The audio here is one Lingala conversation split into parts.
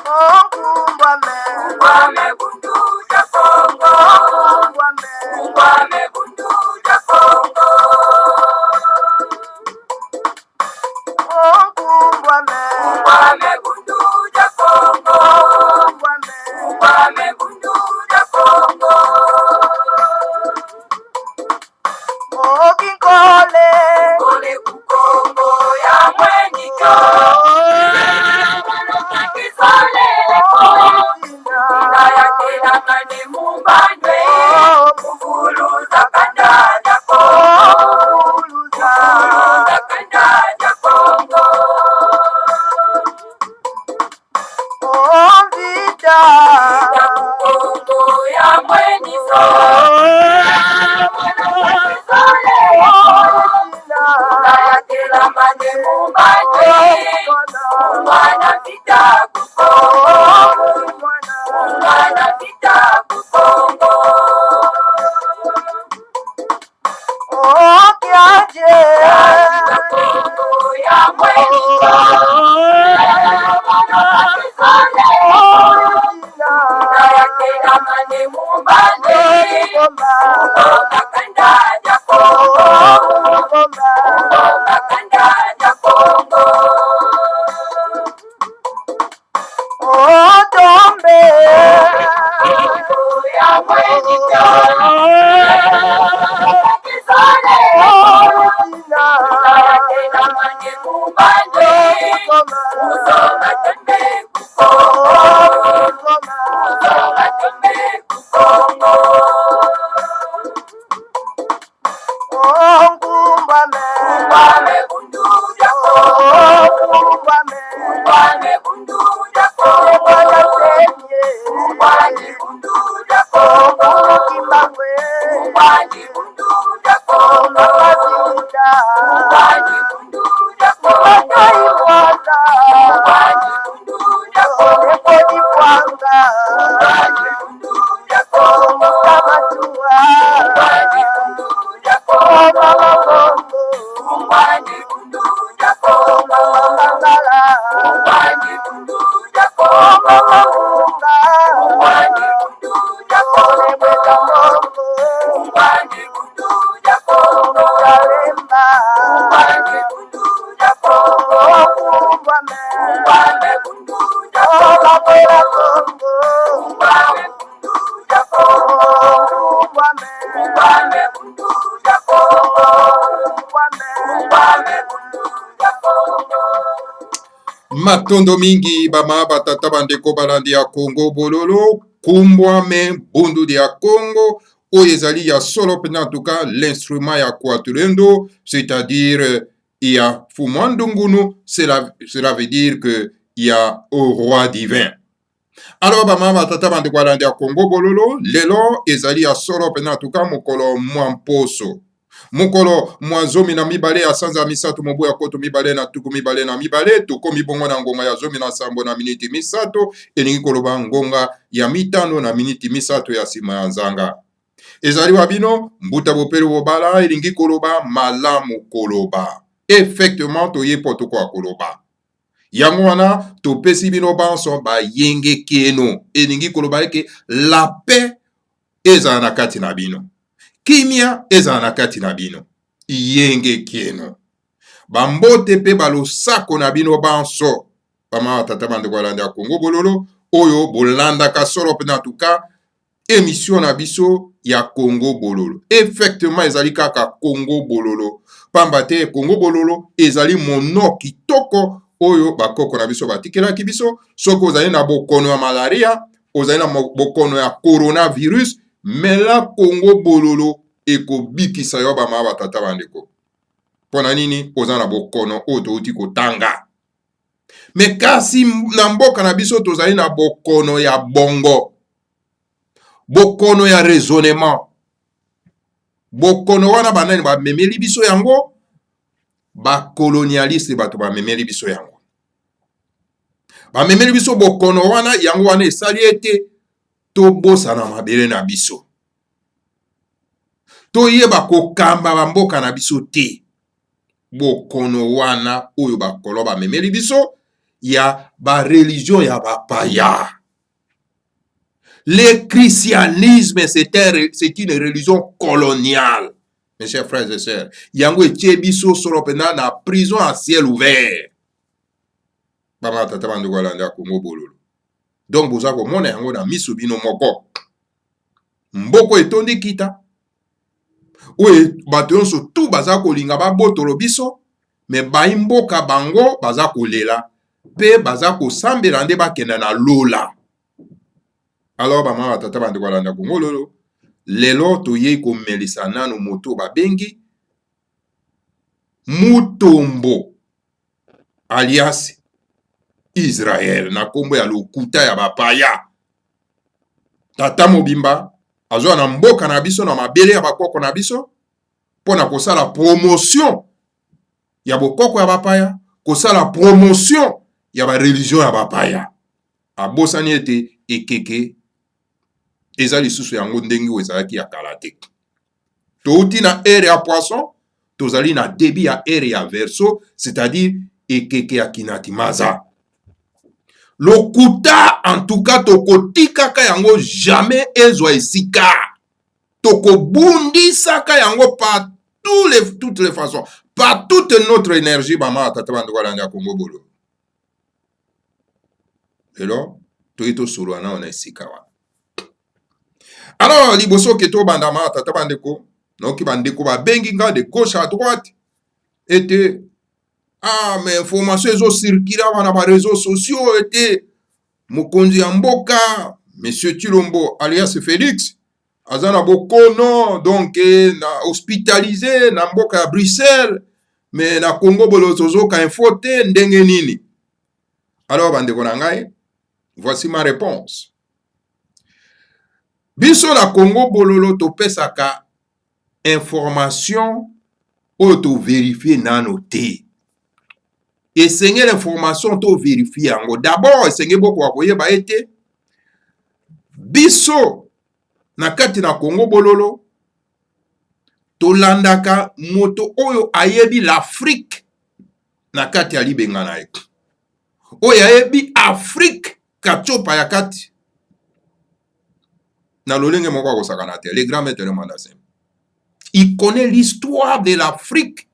Kumbwame bundu ja Kongo. Kumbwame bundu ja Kongo. Kumbwame bundu ja Kongo. Kumbwame bundu ja Kongo. Kikole kukongo ya mweniko. Ina ya tena mani mumbandwe. Mufuluza kanda ja Kongo. Mufuluza kanda ja Kongo. Vita kukongo ya mweniko. Nayatela mane mumbande. Mwana vita kukongo. Mwana vita kukongo. Kiaje kukongo ya mweniko. Nayatela mane mumbande. Kukonga kanda ja Kongo. Kukonga kanda ja Kongo. Tombe ya mweniko. Nayatela mane mumbande. Kusonga tembe kukongo. Kusonga tembe kukongo. Kumbwame bundu ja Kongo. Kumbwame bundu ja Kongo. Kumbwame bundu ja Kongo. Kumbwame bundu ja Kongo. Kumbwame bundu ja Kongo. Kumbwame bundu ja Kongo. Kumbwame bundu ja Kongo. Kumbwame bundu ja Kongo. Kumbwame bundu ja Kongo. Kumbwame bundu ja Kongo. Kumbwame bundu ja Kongo. Kumbwame bundu ja Kongo. Kumbwame bundu ja Kongo. Kumbwame bundu ja Kongo. Kumbwame bundu ja Kongo. Kumbwame bundu ja Kongo. Kumbwame bundu ja Kongo. Matondo mingi bama batata bandeko balandi ya Congo bololo. Kumbwame bundu dia Congo. Oyo ezali ya solo pena en tout cas l'instrument ya Kwatulendo, c'est-à-dire il y a Fumandungunu, cela veut dire que il y a au roi divin. Alors bama batata bandeko balandi ya Congo bololo, lelo ezali ya solo pena en tout cas mokolo mwamposo. Mokolo mwazomi na mibale ya sanza misato mobu ya koto mibale na tuku mibale na mibale tokomi bongo na ngonga ya zomi na sambo na miniti misato elingi koloba ngonga ya mitano na miniti misato ya sima ya nzanga. Ezali wa bino mbuta bopele bobala elingi koloba malamu koloba. Effectivement toye potoko ya koloba. Yango wana topesi bino banso ba yenge keno elingi koloba eke la paix ezala na kati na bino. Kimia ezala na kati na bino. Yenge keno. Bambote pe balosako na bino banso. Bama tata bande kwa landa ya Congo bololo. Oyo bolanda kasoro pe na tuka. Émission na biso ya Congo bololo. Effectivement ezali kaka Congo bololo. Pambate Congo bololo ezali mono kitoko. Oyo bakoko na biso batikela ki biso. Soko ozali na bokono ya malaria. Ozali na bokono ya coronavirus. Mela Congo bololo eko bikisa yo bama batata bandeko. Pona nini oza na bokono oyo touti kotanga. Me kasi na mboka na biso tozali na bokono ya bongo. Bokono ya raisonnement. Bokono wana banani ba memeli biso yango. Ba colonialiste bato ba memeli biso yango. Ba memeli biso bokono wana yango wana esali ete tobosa na mabele na biso. Toyeba kokamba ba mboka na biso te. Bokono wana oyo bakolo ba memeli biso ya ba religion ya bapaya. Le christianisme, c'est une religion coloniale. Mes chers frères et sœurs, yango etie biso solo pena na prison à ciel ouvert. Bama tata bandu kolanda Congo bololo. Donc boza komona yango na miso bino moko. Mboko etondi kita. Oye bato nyonso tu baza kolinga babotolo biso, me baimboka bango baza kolela pe baza kosambela nde bakenda na lola. Alors bama tata bandu kolanda Congo lolo. Lelo toyei komelisa nanu moto babengi Mutombo alias Israel na kombo ya lokuta ya bapaya. Tata mobimba azwa na mboka na biso na mabele ya bakoko na biso pona kosala promotion ya bokoko ya bapaya, kosala promotion ya ba religion ya bapaya. Abosani ete ekeke eza lisusu yango ndenge ezalaki ya kala te. Touti na ere ya poisson, tozali na débit ya ere ya verso, c'est-à-dire ekeke ya kinatimaza. Lokuta en tout cas tokotikaka yango jamais ezwa esika. Tokobundisaka yango par toutes les façons, par toute notre énergie bama tata bandu kolanda Congo bolo. Lelo toito solo na ona esika wa. Alors liboso keto bandama tata bandeko noki bandeko babengi nga de gauche à droite ete mais information ezo circula wana ba réseaux sociaux ete mokonzi ya mboka monsieur Chilombo alias Félix azana bokono donc na hospitalisé na mboka ya Bruxelles mais na Congo bolo tozoka info te ndenge nini. Alors bandeko na ngai, voici ma réponse. Biso na Congo bololo topesaka information oyo to vérifier nano te. Esenge l'information to vérifier yango. D'abord esenge boko wakoyeba ete biso na kati na Congo bololo tolandaka moto oyo ayebi l'Afrique na kati ya libenga na ye. Oyo ayebi Afrique katsopa ya kati na lolenge moko akosakana te. Le grand maître de Mandassem, il connaît l'histoire de l'Afrique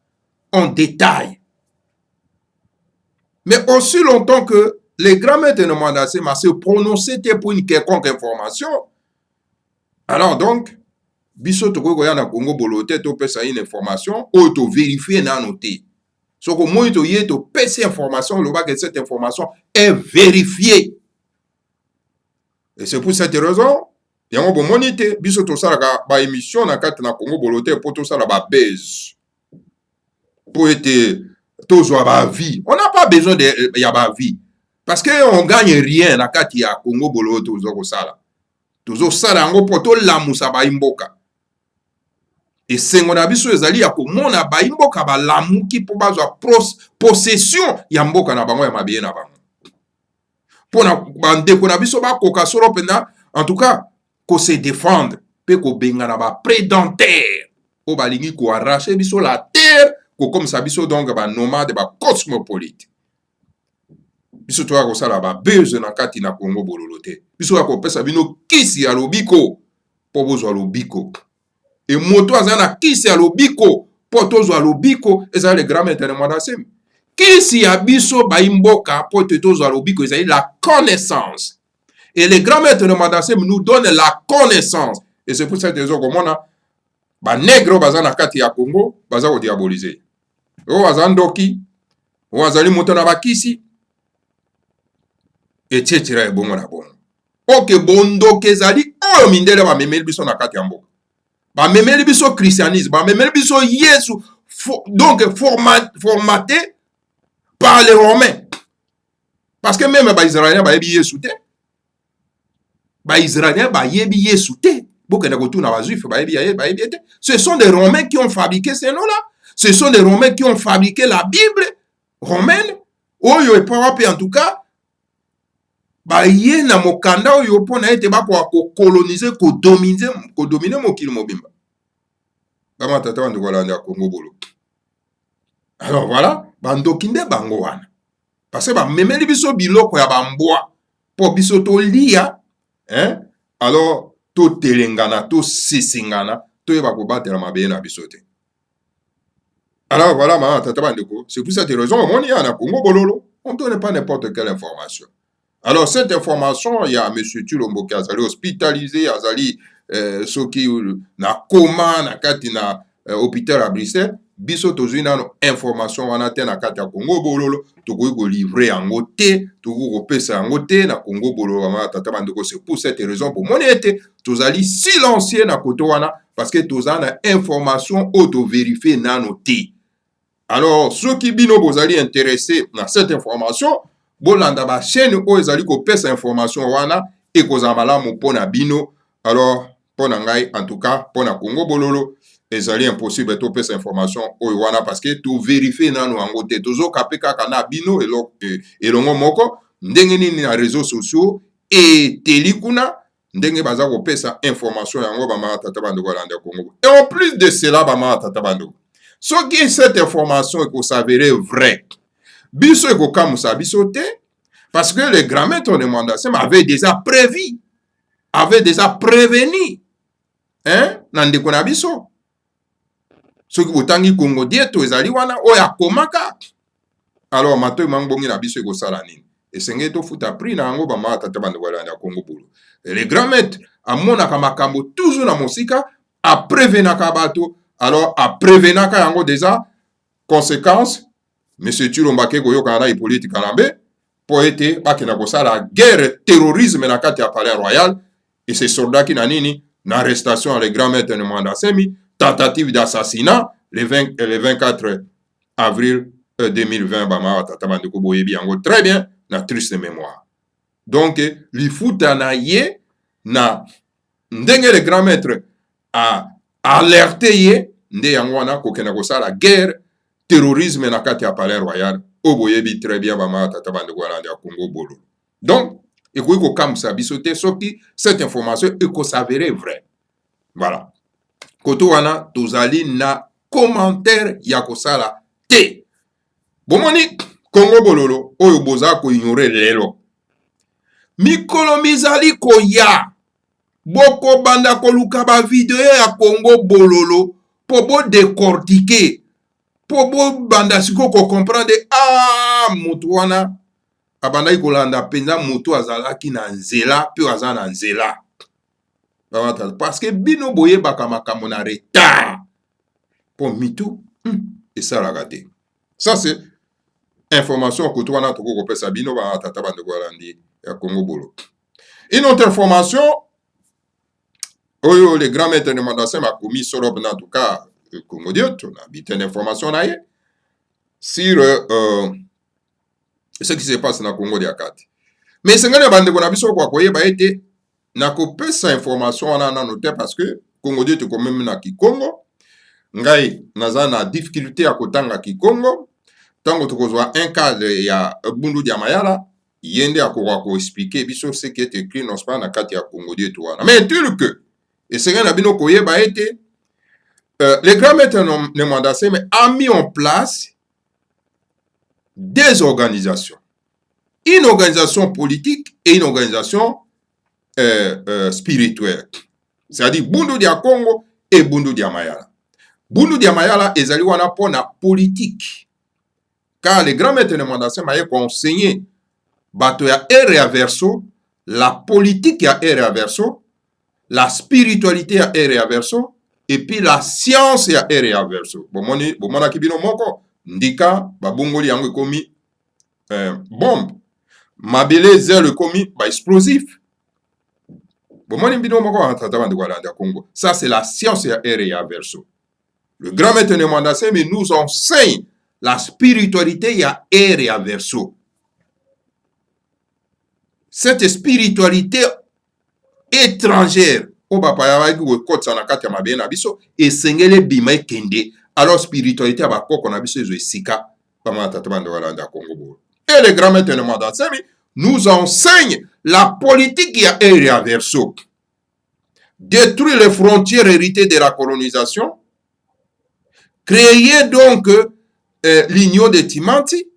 en détail. Mais aussi longtemps que le grand maître de Mandassem a se prononcé pour une quelconque information, alors donc biso tokoki na Congo bolote to pesa une information ou to vérifier na noter. So ko moi to yé to pesa information le que cette information est vérifiée. Et c'est pour cette raison yango bomoni te biso to salaka ba émission na kati na Congo bolote pour to sala ba base. Pour être tozwa ba vie. On n'a pas besoin de ya ba vie parce que on gagne rien na kati ya Congo bolote tozo ko sala. Tozo sala yango po to lamusa ba imboka. Et sengo na biso ezali ya komona ba imboka ba lamuki po bazwa possession ya mboka na bango ya mabiye na bango. Pona bandeko na biso ba koka solo pena en tout cas ko se défendre pe ko benga na ba prédentaire o balingi ko arracher biso la terre ko comme ça biso donc ba nomade ba cosmopolite. Biso to ko sala ba beze na kati na Congo bololote. Biso ko pesa bino kisi ya lobiko po bozwa lobiko. Et moto azana kisi ya lobiko po tozwa lobiko ezali le grand maître de Mandassem. Kisi ya biso ba imboka po tozwa lobiko ezali la connaissance. Et le grand maître de Mandassem nous donne la connaissance. Et c'est pour cette raison qu'on a ba nègre bazana kati ya Congo baza ko diaboliser. O bazandoki, o azali moto na bakisi et tchetira ebongo na bongo. Ok bondo kezali oyo mindele ba memeli biso na kati ya mboka. Ba memeli biso christianisme, ba memeli biso Yesu, donc formaté par les Romains. Parce que même ba Israéliens ba yebi Yesu te. Ba Israéliens ba yebi Yesu te. Bokenda ko tuna ba Juifs ba yebi te. Ce sont des Romains qui ont fabriqué ces noms-là. Ce sont des Romains qui ont fabriqué la Bible romaine. Oyo epawape en tout cas ba ye na mokanda oyo pona ete ba ko coloniser ko dominer mokili mobimba. Bama tata bandu kolanda Congo bolo. Alors voilà, bandoki nde bango wana. parce que bamemeli biso biloko ya bambwa mpo biso tolia, hein? Alors totelengana tosisingana toyeba kobatela mabe na biso te. Alors voilà, ma tata bandeko, c'est pour cette raison on y a na Congo Bololo, on ne donne pas n'importe quelle information. Alors cette information, il y a M. Tulombo qui a hospitalisé, azali soki na coma na kati na hôpital à Bruxelles, biso tozwi nano information wana te na kati ya Congo Bololo, tokoki ko livrer yango te, tokoki kopesa yango te na Congo Bololo, ma tata bandeko. C'est pour cette raison pour moni ete tozali silencieux na koto wana parce que tozana information auto vérifier nano te. Alors ceux qui bino bozali intéressés na cette information, bolanda ba chaîne o ezali kopesa information wana e kozala malamu pona bino. Alors pona ngai en tout cas pona Congo Bololo ezali impossible to pesa information oyo wana parce que to vérifier nanu yango te, tozokape kaka na bino elongo moko ndenge nini na réseaux sociaux et telikuna ndenge baza kopesa information yango bama tata bandeko balanda Congo. Et en plus de cela bama tata bandeko, soki cette information s'avérer vraie, biso ekokamusa biso te, parce que le grand maître de Mwanda-Seme avait déjà prévu, avait déjà prévenu, hein, nandeko na biso. Soki botangi Congo dieto ezali wana oya komaka. Alors matoyi mangbongi na biso ekosala nini? Esenge tofuta prix na yango bama tata bandeko balanda Congo Bolo. Le grand maître amonaka makambo toujours na mosika, a prévenaka bato, alors a prévenaka yango déjà conséquence. Monsieur Tulombake koyoka na Hippolyte Kalambe po ete bakena kosala guerre terrorisme na kati ya Palais Royal, et ces soldats qui na nini na arrestation le grand maître de Mwanda-Seme, tentative d'assassinat le 24 avril 2020 bama tata bandeko boyebi yango très bien na triste mémoire. Donc lifuta na ye na ndenge le grand maître a alerté ye nde yango wana kokena kosala guerre terrorisme na kati ya Palais Royal oboyebi très bien bama tata bandeko balanda ya Congo Bolo. Donc ekoki kokamwisa biso te soki cette information ekosavere vrai. Voilà, koto wana tozali na commentaire ya kosala te. Bomoni Congo Bololo oyo boza ko ignorer lelo, mikolo mizali koya boko banda koluka ba video ya Congo Bololo po bo décortiquer, po bo banda siko ko comprendre mutu wana abandaki kolanda penza mutu azalaki na nzela pe aza na nzela. Parce que bino boyebaka makambo na retard po mitu esalaka te. Ça c'est information que toi na toko kopesa bino ba tata bandeko balandi ya Congo Bolo. Une autre information oyo le grand maître de Mwanda-Seme a commis solo en tout cas Congo Dioto na bitin d'information na ye sur ce qui se passe na Congo Diakati. Mais sengane bandeko na biso kwa koyeba ete na kopesa information wana na note parce que Congo Dioto ko même na Kikongo ngai naza na difficulté ya kotanga Kikongo. Tango tokozwa un cadre ya Bundu dia Mayala yende akora ko expliquer biso ce qui est écrit non pas na kati ya Congo Dioto wana. Mais tout que et c'est na bino koyeba ete le grand maître de Mwanda-Seme a mis en place des organisations. Une organisation politique et une organisation spirituelle. C'est-à-dire Bundu dia Congo et Bundu dia Mayala. Bundu dia Mayala ezali wana pona politique. Car le grand maître de Mwanda-Seme a conseillé bato ya ere ya verso, la politique ya ere ya verso, la spiritualité ya ere ya verso, et puis la science ya ere ya verso. Bomona kibino moko, ndika, babongoli yango komi bombe. Mabele zèle komi ba explosif. Bomoni bino moko tata bandeko balanda Congo. Ça c'est la science ya ere ya verso. Le grand maître de Mwanda-Seme nous enseigne la spiritualité ya ere ya verso. Cette spiritualité étrangère o bapa ya baki kokotsa na kati ya mabe na biso esengele bima ekende. Alors spiritualité ya bakoko na biso ezo esika pama tata bandeko balanda Congo Bolo. Et le grand maître de Mwanda-Seme nous enseigne la politique ya ere ya verso. Détruire les frontières héritées de la colonisation. Créer donc l'union de Timanti,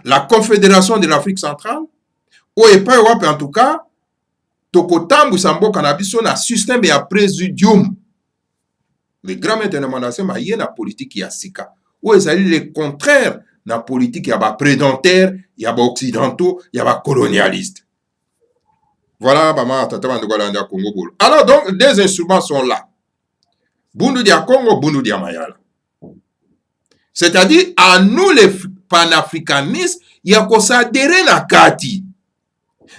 la Confédération de l'Afrique centrale, ou epai wapi en tout cas, tokotambwisa mboka na biso na système ya présidium. Le grand maître Mandasema ye na politique ya sika, ou ezali le contraire na politique ya ba prédentaire, ya ba occidentaux, ya ba colonialiste. Voilà, bama tata bandeko landa Congo bolo. Alors donc, des instruments sont là. Bundu dia Congo, bundu dia Mayala. C'est-à-dire, à nous les panafricanistes, ya ko s'adhérer na kati.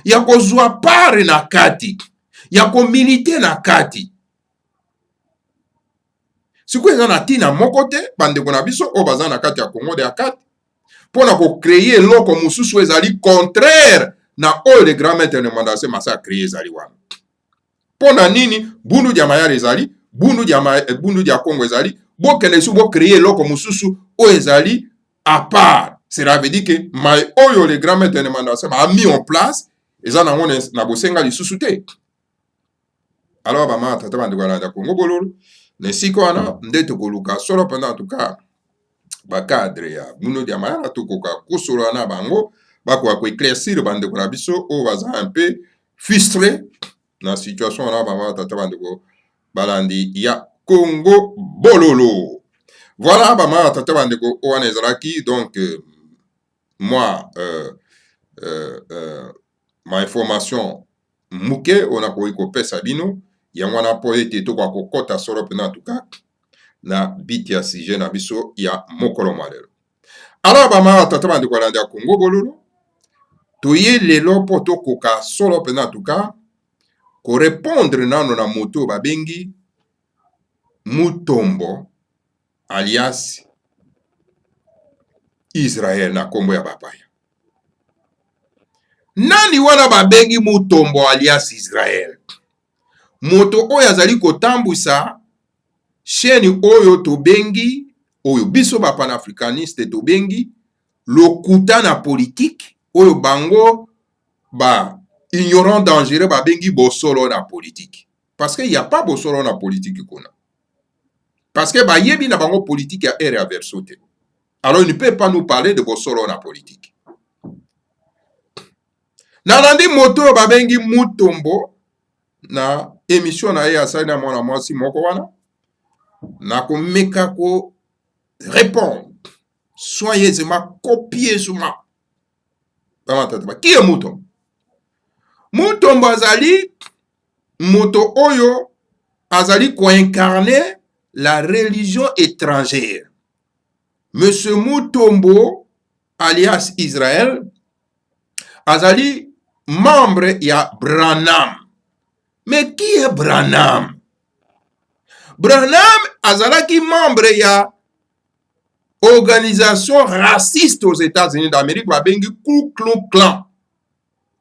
Ya ko zwa part na kati. Ya ko militer na kati. Siku eza na tina moko te, bandeko na biso, o baza na kati ya Congo de kati. Pona ko créer loko mususu ezali contraire na oyo le grand maître de Mandase masa créer ezali wana. Pona nini, bundu dia Mayala ezali, bundu dia Congo ezali, bo kele su bo créer loko mususu o ezali à part. Cela veut dire que mai oyo le grand maître de Mandase a mis en place eza na ngone na bosenga lisusu te. Alors bama tata bandeko na Congo bololo, ne siko wana ndeto koluka solo pendant en tout cas ba cadre ya bundu dia Mayala tokoka kusolo na bango bako ko éclaircir bandeko na biso o baza un peu frustré na situation wana bama tata bandeko balandi ya Congo bololo. Voilà bama tata bandeko o wana ezalaki donc moi ma information muke ona ko pesa bino yango na po ete to kwa kokota solo pena en tout cas na biti ya sujet na biso ya mokolo malelo. Alors bama tata bandeko balandi ya Congo bololo toye lelo po to koka solo pena en tout cas ko répondre nano na moto babengi Mutombo alias Israël na kombo ya bapaya. Nani wana babengi Mutombo alias Israël? Moto oyo azali kotambwisa chaîne oyo tobengi oyo biso ba panafricaniste tobengi lokuta na politique oyo bango ba ignorant dangereux babengi bosolo na politique. Parce qu'il n'y a pas bosolo na politique kuna. Parce que ba yebi na bango politique ya ere averso te. Alors il ne peut pas nous parler de bosolo na politique. Nalandi moto babengi Mutombo na émission na ye asali na mwana mwasi moko wana na komeka ko répondre soigneusement copieusement. Qui est Mutombo? Mutombo azali moto oyo azali ko incarner la religion étrangère. Monsieur Mutombo alias Israël azali membre ya Branham. Mais qui est Branham? Branham azalaki membre ya organisation raciste aux États-Unis d'Amérique, babengi Ku Klux Klan.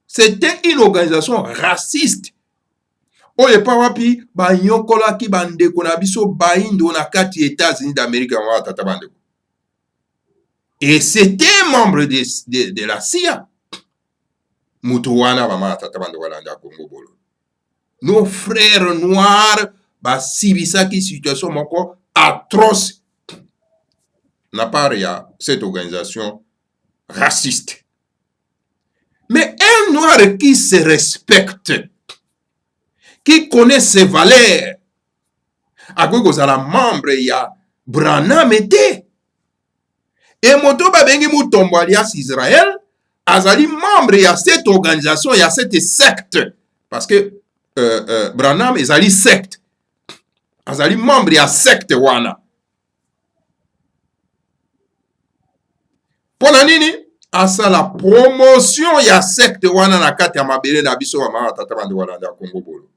C'était une organisation raciste. Oye pa wapi ba nyokolaki bandeko na biso baindo na kati États-Unis d'Amérique wa tata bandeko. Et c'était membre de la CIA. Mutuwana bama tata bandeko walanda Congo bolo. Nos frères noirs ba sibisaki situation moko atroce na part ya cette organisation raciste. Mais un noir qui se respecte, qui connaît ses valeurs, a quoi que la membre ya Branham était. Et moto babengi Mutombo alias Israël, azali membre ya cette organisation, ya cette secte. Parce que Branham ezali secte. Azali membre ya secte wana. Pona nini? Asa la promotion ya secte wana na kati ya mabele na biso wa mama tata bande wana ya Congo bolo.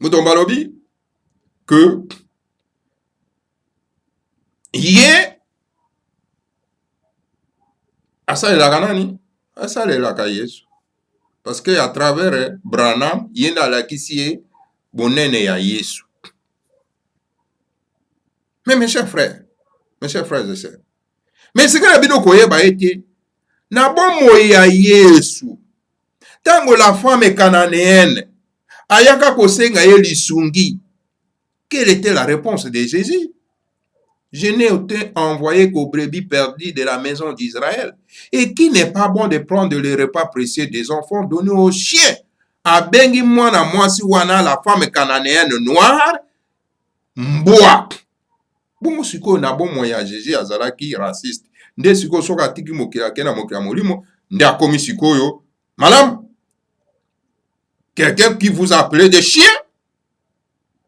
Mutombo lobi que ye asa la kanani? Asa la ka Yesu. Parce que à travers Branham yenda la kisi bonene ya Yesu. Mais mes chers frères et sœurs, mais ce que la Bible koyeba ete na bomo ya Yesu tango la femme cananéenne ayaka kosenga ye lisungi, quelle était la réponse de Jésus? Je n'ai été envoyé qu'aux brebis perdues de la maison d'Israël. Et qu'il n'est pas bon de prendre le repas précieux des enfants donnés aux chiens. Abengi mwana mwasi wana la femme cananéenne noire, mbwa. Bongo sikoyo na bomoi ya Jésus azalaki raciste. Nde sikoyo soki atiki mokili ake na mokili ya molimo, nde akomi sikoyo malamu. Quelqu'un qui vous appelait des chiens.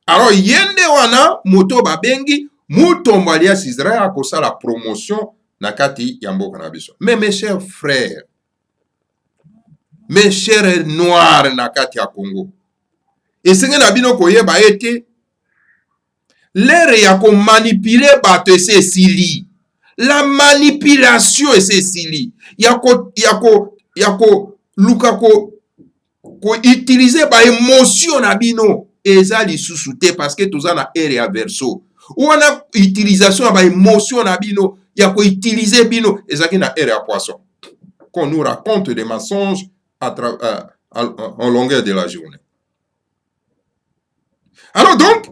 Alors yende wana moto babengi mutombo alias Israël akosa la promotion na kati ya mboka na biso. Mais mes chers frères, mes chers noirs na kati ya Congo, esenge na bino koyeba ete l'ère ya ko manipuler bato ese esili. La manipulation ese esili. Yako luka ko utiliser ba émotion na bino eza lisusu te parce que toza na ère ya verso. Ou ana utilisation ya ba émotion na bino ya ko utiliser bino ezaki na ère ya poisson. Qu'on nous raconte des mensonges en longueur de la journée. Alors donc,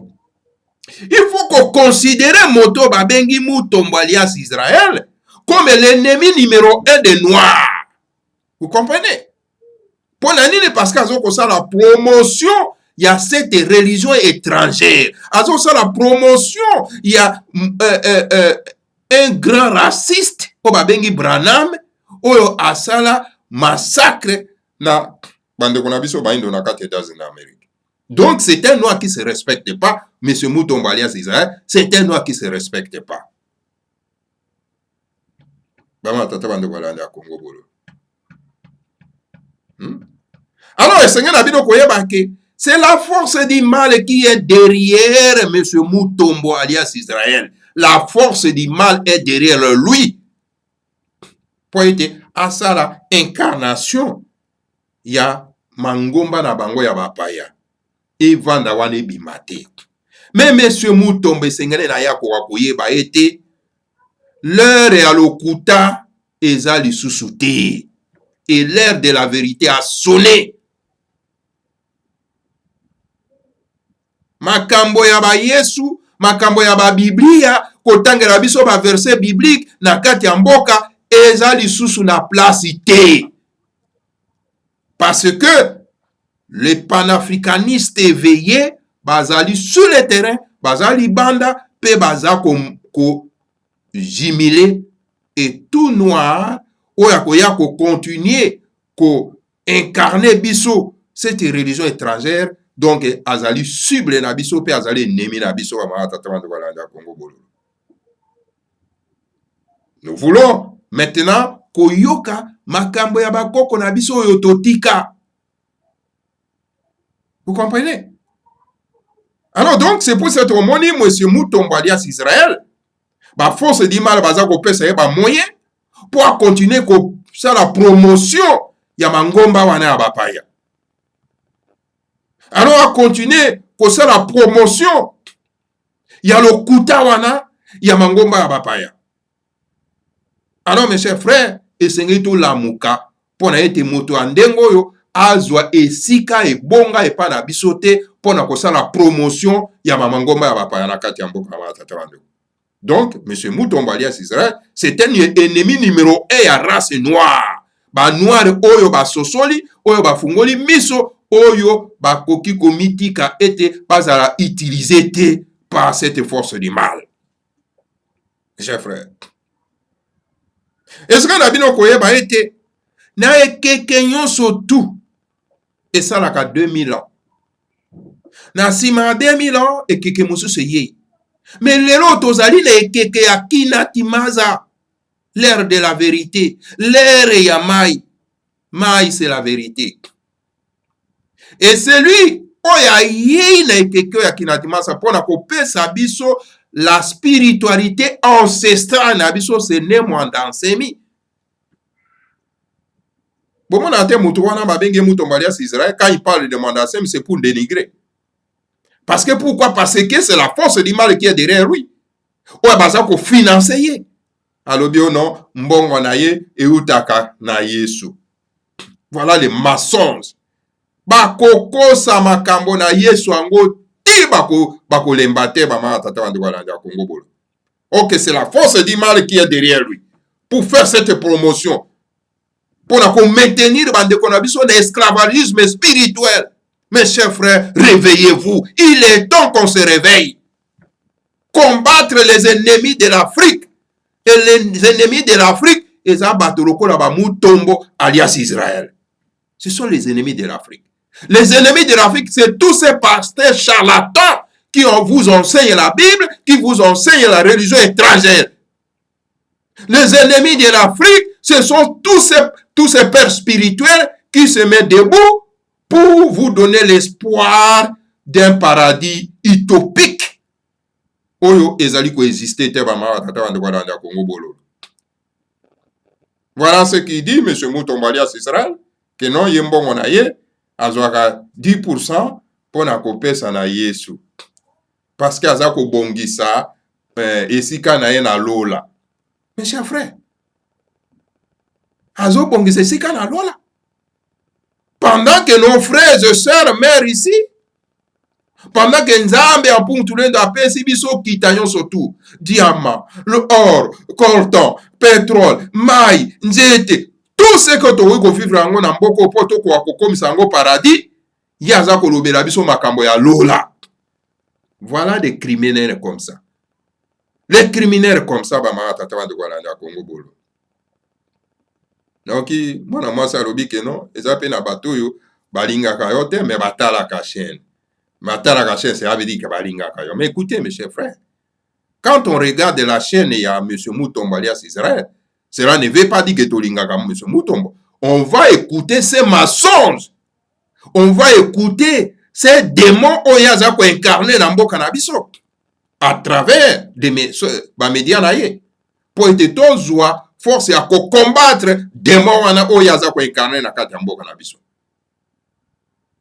il faut qu'on considère moto babengi mutombo alias Israël comme l'ennemi numéro 1 des Noirs. Vous comprenez? Pour nini parce que ça la promotion, il y a cette religion étrangère. Ça la promotion, il y a un grand raciste, Obabengi Branham, oyo asala massacre na bande konabiso baindo na kati États-Unis d'Amérique. Donc c'est un noir qui se respecte pas, monsieur Mutombo alias Israël, c'est un noir qui se respecte pas. Bama tata bande kolanda Congo bolo. Alors, c'est la force du mal qui est derrière M. Mutombo alias Israël. La force du mal est derrière lui. Pour être à ça la incarnation, il y a Mangomba na bango ya bapaya. Et vanda wane bimate. Mais M. Mutombo sengene na ya kowakoye ba ete l'heure ya lokuta eza lisusu te. Et l'heure de la vérité a sonné. Makambo ya ba Yesu, makambo ya ba Biblia, kotangela biso ba verset biblique na kati ya mboka eza lisusu na place te. Parce que les panafricanistes éveillés bazali sur le terrain, bazali banda pe baza ko jimile et tout noir oya koya ko continuer ko incarner biso cette religion étrangère. Donc azali cible na biso pe azali ennemi na biso ba tata bande kolanda Congo bolo. Nous voulons maintenant koyoka makambo ya bakoko na biso oyo totika. Vous comprenez? Alors donc c'est pour cette harmonie monsieur Mutombo alias Israël ba force du mal baza ko pesa ba moyen pour continuer ko ça la promotion ya mangomba wana ya bapaya. Alors à continuer pour ça la promotion ya lokuta wana ya mangomba ya bapaya. Alors mes chers frères, esengeli to lamuka pona ete moto andengo yo azwa esika ebonga epa na biso te pona kosala promotion ya mangomba ya bapaya na kati ya mboka ya tata bandeko. Donc, M. Mutombo alias Israël, c'est un ennemi numéro 1 ya race noire. Ba noir oyo ba sosoli, oyo ba fungoli miso, oyo ba koki komitika ete bazala utilisé te par cette force du mal. Chers frères. Est-ce que na bino koyeba ete na ekeke nyonso tout esalaka 2000 ans. Na sima 2000 ans ekeke mosusu ye. Mais lelo tozali na ekeke ya kina timaza, l'ère de la vérité, l'ère ya mai. Mai c'est la vérité. Et celui oya ye na ekeke ya kina timaza pona kopesa biso la spiritualité ancestrale na biso c'est né mwandansemi. Bon, mon ante mutu wana babenge Mutombo alias Israël, quand il parle de mwandansemi c'est pour dénigrer. Parce que pourquoi? Parce que c'est la force du mal qui est derrière lui. Ou baza ko financer. Alobi non, mbongo na ye eutaka na Yesu. Voilà les mensonges. Bakoko sa makambo na Yesu ango ti bako lembate ba ma tata wande walanda Congo bolo. Ok, c'est la force du mal qui est derrière lui. Pour faire cette promotion. Pour maintenir l'esclavagisme spirituel. Mes chers frères, réveillez-vous. Il est temps qu'on se réveille. Combattre les ennemis de l'Afrique. Et les ennemis de l'Afrique, ils ont alias Israël. Ce sont les ennemis de l'Afrique. Les ennemis de l'Afrique, c'est tous ces pasteurs charlatans qui vous enseignent la Bible, qui vous enseignent la religion étrangère. Les ennemis de l'Afrique, ce sont tous ces pères spirituels qui se mettent debout pour vous donner l'espoir d'un paradis utopique. Oyo ezali coexister te bama tata bande kwa dans Congo bolo. Voilà ce qu'il dit M. Mutombo Israël, que non yembo monaye azwaka 10% pour na kopesa na Yesu. Parce que azako bongisa esika na ye na lola. Mes chers frères, azo bongisa esika na lola. Pendant que nos frères et sœurs meurent ici, pendant que Nzambe a puntulendo apesi biso kitanyo sotu, diamant, le or, coltan, pétrole, maï, nzete, tout ce que tu veux vivre en na mboko poto kwa kokomisa ngo paradis, yaza kolobela biso makambo ya lola. Voilà des criminels comme ça. Les criminels comme ça, bah ma tata de Gualanda Congo bolo. Donc, moi moi ça lobi que non, ils appellent na bateau yo, balinga kayote, mais batala ka chaîne. Matala ka chaîne, ça veut dire que balinga kayo. Mais écoutez, mes chers frères, quand on regarde la chaîne, il y a M. Mutombo alias Israël, cela ne veut pas dire que tolinga ka M. Mutombo. On va écouter ces mensonges. On va écouter ces démons oyaza ko incarner dans mboka na biso à travers des médias naie pour être tozwa force à combattre démons wana oyaza ko incarner na kati ya mboka na biso.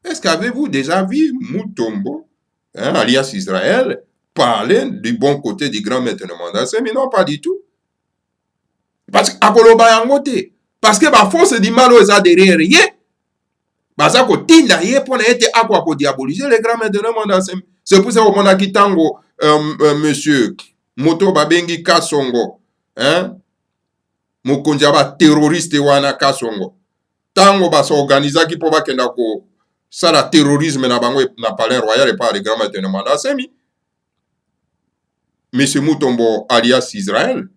Est-ce qu'avez-vous déjà vu Mutombo, alias Israël, parler du bon côté du grand maître de Mandassé? Mais non, pas du tout. Parce que parce que la force du mal est derrière ye. Baza ko tinda ye pona ete akwa ko diaboliser les grands maîtres de Mandassé. C'est pour ça qu'on a quitté monsieur Moto Babengi Kasongo, Mokonjaba terroriste wana Kasongo. Tango basa organisa ki po bakenda ko sala terrorisme na bango na palais royal et pas les grands maîtres de Mandassé. Monsieur Mutombo alias Israël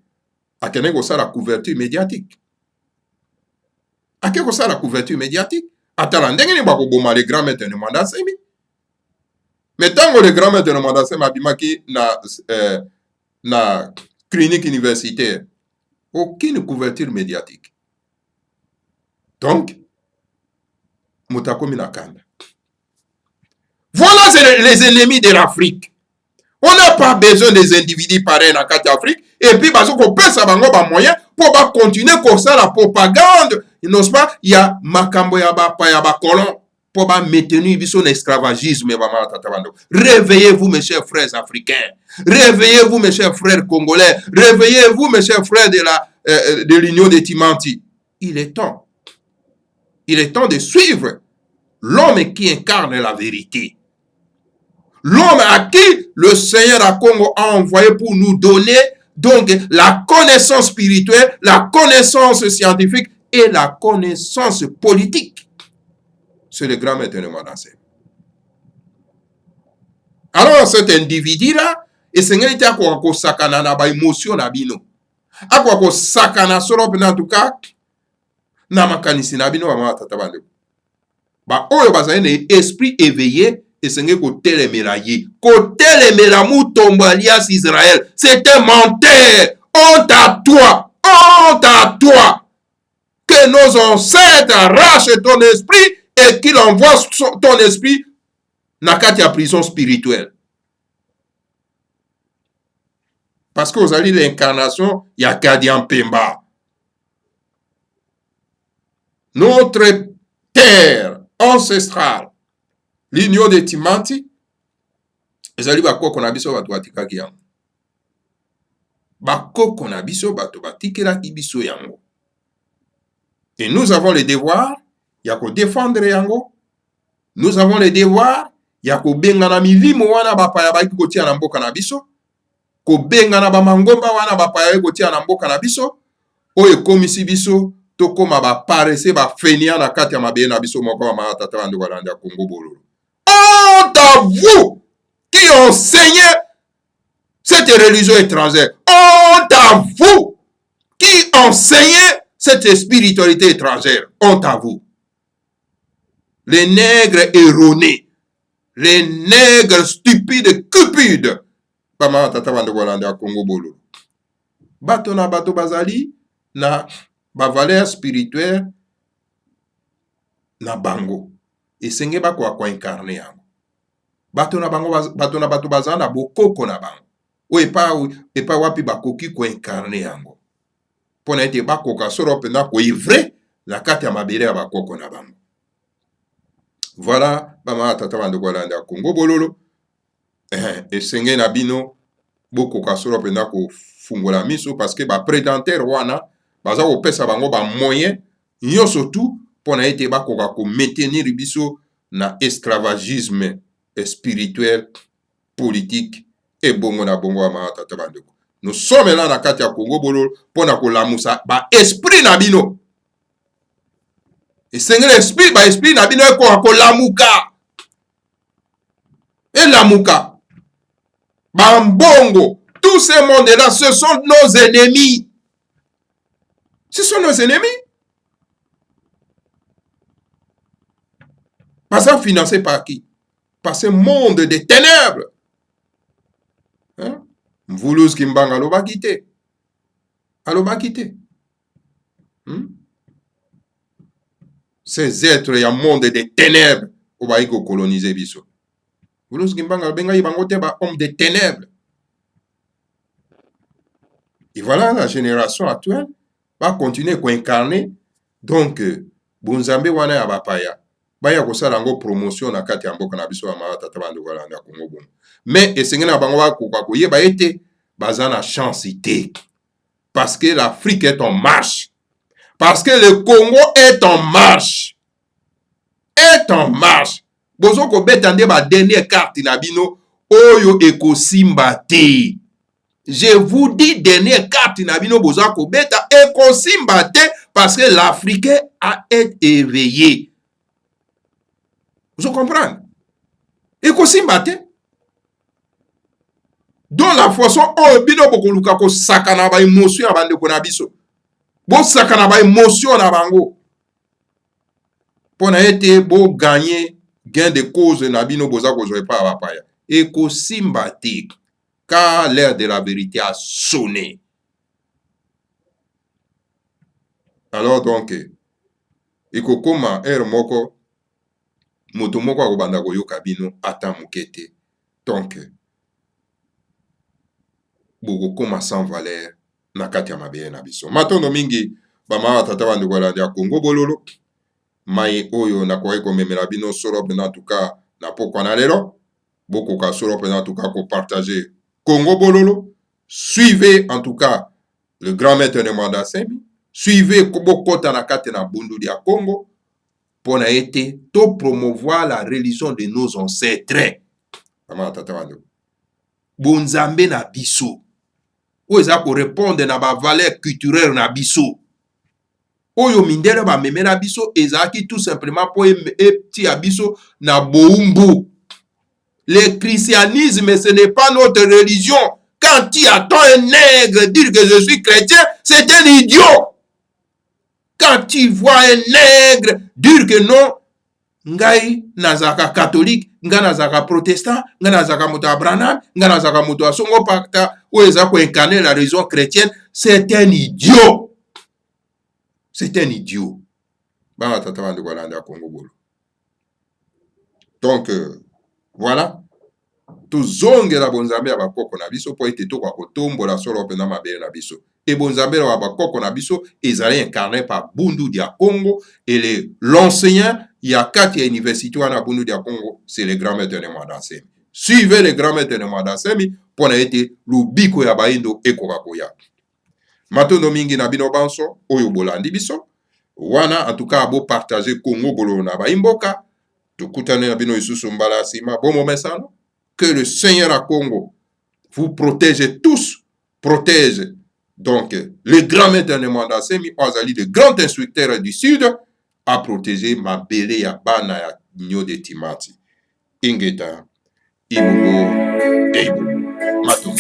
a kene ko sala couverture médiatique. A kene ko sala couverture médiatique. Atala ndenge ni bako boma les grands maîtres de Mandassé. Mais tango les grands maîtres de Mandassé mabimaki na clinique universitaire, aucune couverture médiatique. Donc, Mutakomi Nakanda. Voilà les ennemis de l'Afrique. On n'a pas besoin des individus pareils dans l'Afrique. Et puis, parce qu'on peut savoir un moyen pour continuer comme ça la propagande. N'est-ce pas? Il y a Makambo Yaba Colon pour maintenir son esclavagisme. Réveillez-vous, mes chers frères africains. Réveillez-vous, mes chers frères congolais. Réveillez-vous, mes chers frères de l'Union des Timanti. Il est temps. Il est temps de suivre l'homme qui incarne la vérité. L'homme à qui le Seigneur à Congo a envoyé pour nous donner donc la connaissance spirituelle, la connaissance scientifique et la connaissance politique. C'est le grand maître de Mandassé. Alors cet individu-là, et Seigneur était à quoi sakana na ba émotion na bino. À quoi sakana solo en tout cas na makanisi na bino ba tatabande. Ba oyo bazane esprit éveillé et Seigneur côté les mélaillés. Côté les Mutombo alias Israël. C'est un menteur. Honte à toi. Honte à toi. Que nos ancêtres arrachent ton esprit et qu'il envoie ton esprit dans la prison spirituelle. Parce que vous avez l'incarnation, il y a Kadian Pemba. Notre terre ancestrale, l'union des Timanti, ezali bako konabiso bato batikaki yango. Bako konabiso bato batikaki biso yango. Et nous avons le devoir, yako défendre yango. Nous avons le devoir, yako bengana milimo wana bapaya baki kotia na mboka na biso. kobenga na bamangomba wana bapaya kotia na mboka na biso oyo ekomisi biso tokoma baparese bafenia na kati ya mabele na biso moko bamama tata bandeko balandi ya Congo bololo. Honte à vous qui enseignez cette religion étrangère. Honte à vous qui enseignez cette spiritualité étrangère. Honte à vous. Les nègres erronés, les nègres stupides, cupides. Bamama tata bandeko balandi ya Congo bololo. Bato na bato bazali na ba valeur spirituelle na bango esenge bako kwa incarner yango bato na bango bato na bato bazana na bokoko na bango o epa wapi bakoki ko incarner yango pona ete bakoka solo pena ko ivre na kati ya mabele ya bakoko na bango. Voilà bama tata bandeko balandi ya Congo bololo esenge na bino bokoka solo pena ko fungola miso parce que ba prédentaire wana baza kopesa bango ba moyen nyonso tu pona ete bakoka ko maintenir biso na esclavagisme spirituel, politique et bongo na bongo ama tata bandeko. Nous sommes là na kati ya Congo bololo pona ko lamusa ba esprit na bino. Esengeli esprit ba esprit na bino eko ko lamuka. Et lamuka. Ba mbongo, tous ces mondes-là, ce sont nos ennemis. Ce sont nos ennemis. Parce que financé par qui? Par ce monde des ténèbres. Mvulus Kimbanga aloba kite. Aloba kite. Ces êtres y a monde des ténèbres au baï ko coloniser biso. Mvulus Kimbanga albenga yibangote ba homme des ténèbres. Et voilà la génération actuelle va continuer à incarner. Donc, Bonzambe wana ya bapaya. Baya kosala ngo promotion na kati ya mboka na biso ya mata tabando wala na Congo bon. Mais esengena bango ba koka koyeba ete baza na chance ite. Parce que l'Afrique est en marche. Parce que le Congo est en marche. Est en marche. Bozo ko betande ba dernière carte na bino oyo ekosimba te. Je vous dis, dernière carte Nabino Bozako Beta et Kosimba parce que l'Africain a été éveillé. Vous comprenez? Et Kosimba dans la façon oh bino bokoluka ko sakana ba émotion abande ko na biso. Bo sakana ba émotion na bango. Pona été bo gagner gain de cause na bino bozako zo pas ba paya. Et Kosimba car l'heure de la vérité a sonné. Alors donc, ekokoma moko moto moko akobanda koyoka bino ata mokete. Donc, bokokoma sans valeur na kati ya mabeye na biso. Matondo mingi bama tata bandeko ya Congo bololo. Mai oyo nakoki komemela bino solo pena tuka na pokwa na lelo. Bokoka solo pena tuka ko partager Congo bololo. Suivez en tout cas le grand maître de Mwandasemi. Suivez Kobokota na kate na bundu dia Congo. Pour na été to promouvoir la religion de nos ancêtres. Mama tata wando. Bonzambe na biso. Oza ko répondre na ba valeur culturelle na biso. Oyo mindele ba meme na biso ezaki tout simplement pour petit abiso na boumbu. Le christianisme, ce n'est pas notre religion. Quand tu attends un nègre dire que je suis chrétien, c'est un idiot. Quand tu vois un nègre dire que non, ngai nazaka catholique, ngai nazaka protestant, ngai nazaka moto Abraham, ngai nazaka moto Asongo Pakta, ou eza ko incarner la religion chrétienne, c'est un idiot. C'est un idiot. Donc, voilà. Tozongela bonzambe ya bakoko na biso po ete tokwa kotombola solo pena mabele na biso. Et bonzambe ya bakoko na biso ezali incarné par Bundu dia Congo et l'enseignant ya kati ya université wana Bundu dia Congo, c'est le grand maître de Mwandasemi. Suivez le grand maître de Mwandasemi po na ete lubiko ya baindo ekoka koya. Matondo mingi na bino banso oyo bolandi biso. Wana en tout cas bo partager Congo bolo na baimboka. Tukutane na bino isusu mbala sima. Bon moment ça. Que le Seigneur à Congo vous protège tous, protège. Donc, le grand maître de Mandasemi, Azali, le grand instructeur du Sud, a protégé ma belle ya bana ya nyo de Timati. Ingeta, Ibubo, Eibu, Mato.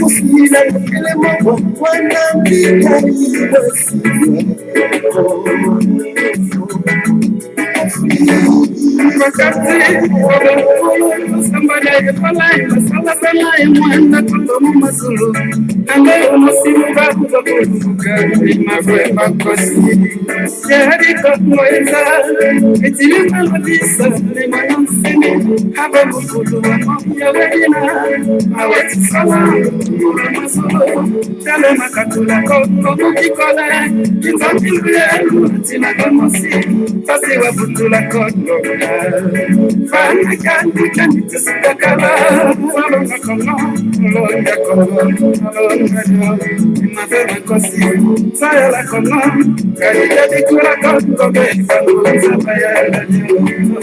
kusila elemo wana mikaiwasi wakati sambada yepalai masala sana yemwanda kutomu mazulu ambayo masimu bakuza kuzuka imafwe makosi yehadi kakweza itilima lodisa limana msini haba mkulu wa mafya wedina aweti sana mkulu mazulu tale makatula koto mukikole kinzambilwe tina kamosi fasi wa butula koto fana kandi kandi tisikakala walonga kono longa kono longa yo imafwe makosi saya la kono kari jadi kura koto be fanu sabaya la yo